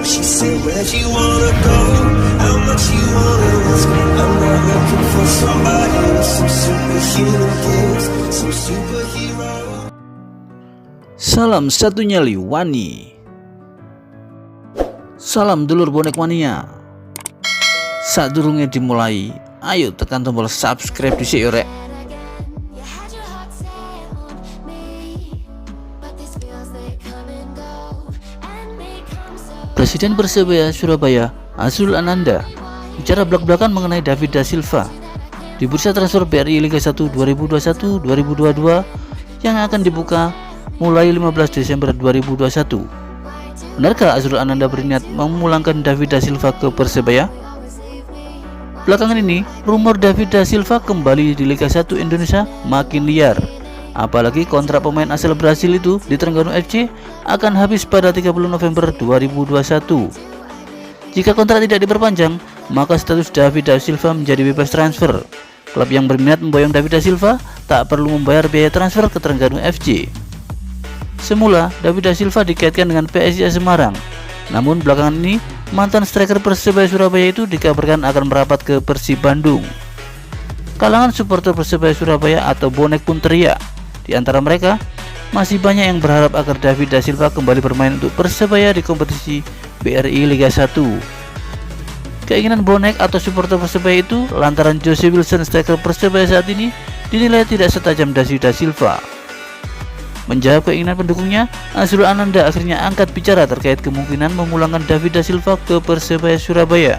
She said, where'd you wanna go? How much you wanna risk? I'm not looking for somebody with some superhuman gifts, some superhero. Salam satu nyali Wani. Salam dulur bonek mania. Saat durungnya dimulai, ayo tekan tombol subscribe di sini rek. Presiden Persebaya Surabaya Azrul Ananda bicara belak-belakan mengenai David Da Silva di bursa transfer BRI Liga 1 2021-2022 yang akan dibuka mulai 15 Desember 2021. Benarkah Azrul Ananda berniat memulangkan David Da Silva ke Persebaya? Belakangan ini, rumor David Da Silva kembali di Liga 1 Indonesia makin liar. Apalagi kontrak pemain asal Brasil itu di Terengganu FC akan habis pada 30 November 2021. Jika kontrak tidak diperpanjang, maka status David Da Silva menjadi bebas transfer. Klub yang berminat memboyong David Da Silva tak perlu membayar biaya transfer ke Terengganu FC. Semula, David Da Silva dikaitkan dengan PSIS Semarang. Namun belakangan ini, mantan striker Persebaya Surabaya itu dikabarkan akan merapat ke Persib Bandung. Kalangan supporter Persebaya Surabaya atau bonek pun teriak. Di antara mereka, masih banyak yang berharap agar David Da Silva kembali bermain untuk Persebaya di kompetisi BRI Liga 1. Keinginan bonek atau supporter Persebaya itu lantaran Jose Wilson striker Persebaya saat ini dinilai tidak setajam David Da Silva. Menjawab keinginan pendukungnya, Azrul Ananda akhirnya angkat bicara terkait kemungkinan memulangkan David Da Silva ke Persebaya Surabaya.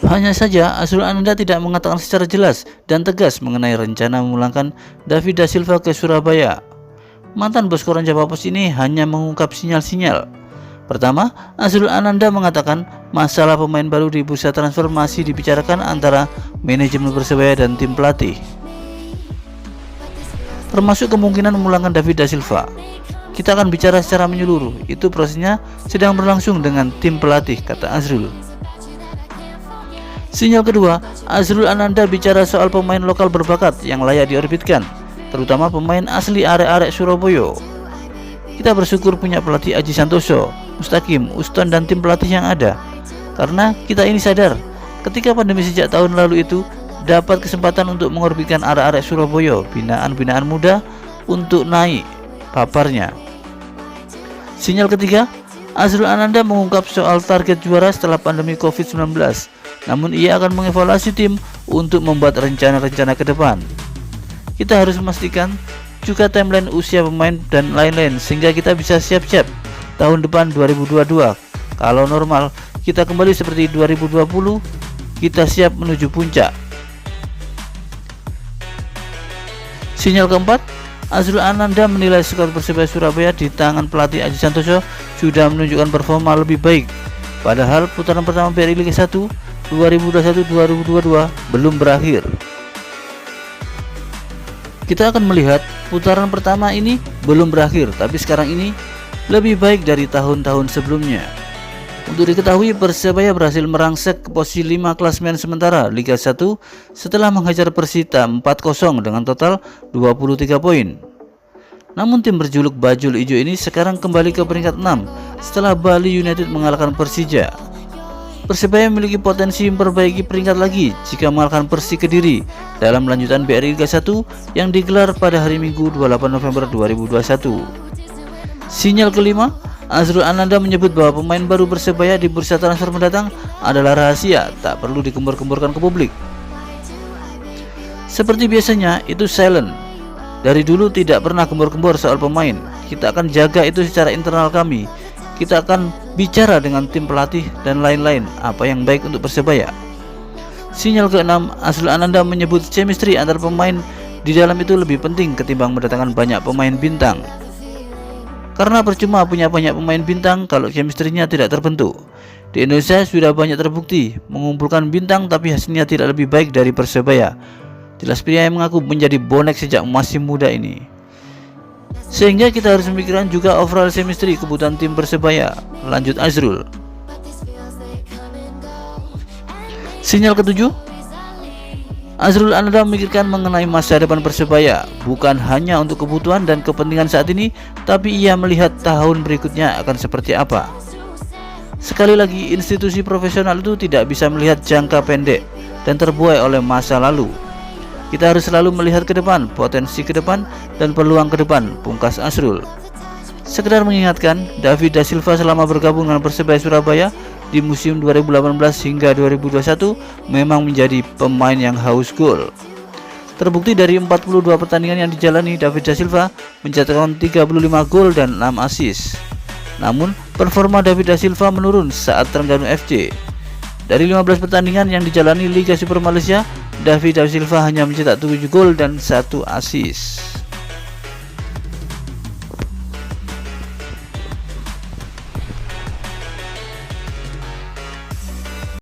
Hanya saja Azrul Ananda tidak mengatakan secara jelas dan tegas mengenai rencana memulangkan David Da Silva ke Surabaya. Mantan bos koran Jawa Post ini hanya mengungkap sinyal-sinyal. Pertama, Azrul Ananda mengatakan masalah pemain baru di bursa transfer masih dibicarakan antara manajemen Persebaya dan tim pelatih, termasuk kemungkinan memulangkan David Da Silva. Kita akan bicara secara menyeluruh, itu prosesnya sedang berlangsung dengan tim pelatih, kata Azrul. Sinyal kedua, Azrul Ananda bicara soal pemain lokal berbakat yang layak diorbitkan, terutama pemain asli arek-arek Surabaya. Kita bersyukur punya pelatih Aji Santoso, Mustaqim, Uston dan tim pelatih yang ada. Karena kita ini sadar, ketika pandemi sejak tahun lalu itu dapat kesempatan untuk mengorbitkan arek-arek Surabaya, binaan-binaan muda untuk naik paparnya. Sinyal ketiga, Azrul Ananda mengungkap soal target juara setelah pandemi COVID-19. Namun ia akan mengevaluasi tim untuk membuat rencana-rencana ke depan. Kita harus memastikan juga timeline usia pemain dan lain-lain sehingga kita bisa siap-siap tahun depan 2022. Kalau normal kita kembali seperti 2020, kita siap menuju puncak. Sinyal keempat, Azrul Ananda menilai skuad Persebaya Surabaya di tangan pelatih Aji Santoso sudah menunjukkan performa lebih baik. Padahal putaran pertama BRI Liga 1 2021-2022 belum berakhir. Kita akan melihat putaran pertama ini belum berakhir, tapi sekarang ini lebih baik dari tahun-tahun sebelumnya. Untuk diketahui, Persebaya berhasil merangsek ke posisi 5 klasemen sementara Liga 1 setelah menghajar Persita 4-0 dengan total 23 poin. Namun tim berjuluk Bajul Ijo ini sekarang kembali ke peringkat 6 setelah Bali United mengalahkan Persija. Persebaya memiliki potensi memperbaiki peringkat lagi jika mengalahkan Persi Kediri dalam lanjutan BRI Liga 1 yang digelar pada hari Minggu 28 November 2021. Sinyal kelima, Azrul Ananda menyebut bahwa pemain baru Persebaya di bursa transfer mendatang adalah rahasia, tak perlu dikembor-kemborkan ke publik. Seperti biasanya, itu silent. Dari dulu tidak pernah gembor-gembor soal pemain. Kita akan jaga itu secara internal kami. Kita akan bicara dengan tim pelatih dan lain-lain apa yang baik untuk Persebaya. Sinyal keenam, Azrul Ananda menyebut chemistry antar pemain di dalam itu lebih penting ketimbang mendatangkan banyak pemain bintang. Karena percuma punya banyak pemain bintang kalau chemistry-nya tidak terbentuk. Di Indonesia sudah banyak terbukti mengumpulkan bintang tapi hasilnya tidak lebih baik dari Persebaya. Jelas pria yang mengaku menjadi bonek sejak masih muda ini. Sehingga kita harus memikirkan juga overall chemistry kebutuhan tim Persebaya, lanjut Azrul. Sinyal ketujuh, Azrul Ananda memikirkan mengenai masa depan Persebaya, bukan hanya untuk kebutuhan dan kepentingan saat ini, tapi ia melihat tahun berikutnya akan seperti apa. Sekali lagi, institusi profesional itu tidak bisa melihat jangka pendek dan terbuai oleh masa lalu. Kita harus selalu melihat ke depan, potensi ke depan, dan peluang ke depan, pungkas Azrul. Sekedar mengingatkan, David da Silva selama bergabung dengan Persebaya Surabaya di musim 2018 hingga 2021 memang menjadi pemain yang haus gol. Terbukti dari 42 pertandingan yang dijalani, David da Silva mencetakkan 35 gol dan 6 assist. Namun, performa David da Silva menurun saat Terengganu FC. Dari 15 pertandingan yang dijalani Liga Super Malaysia, David da Silva hanya mencetak 7 gol dan 1 assist.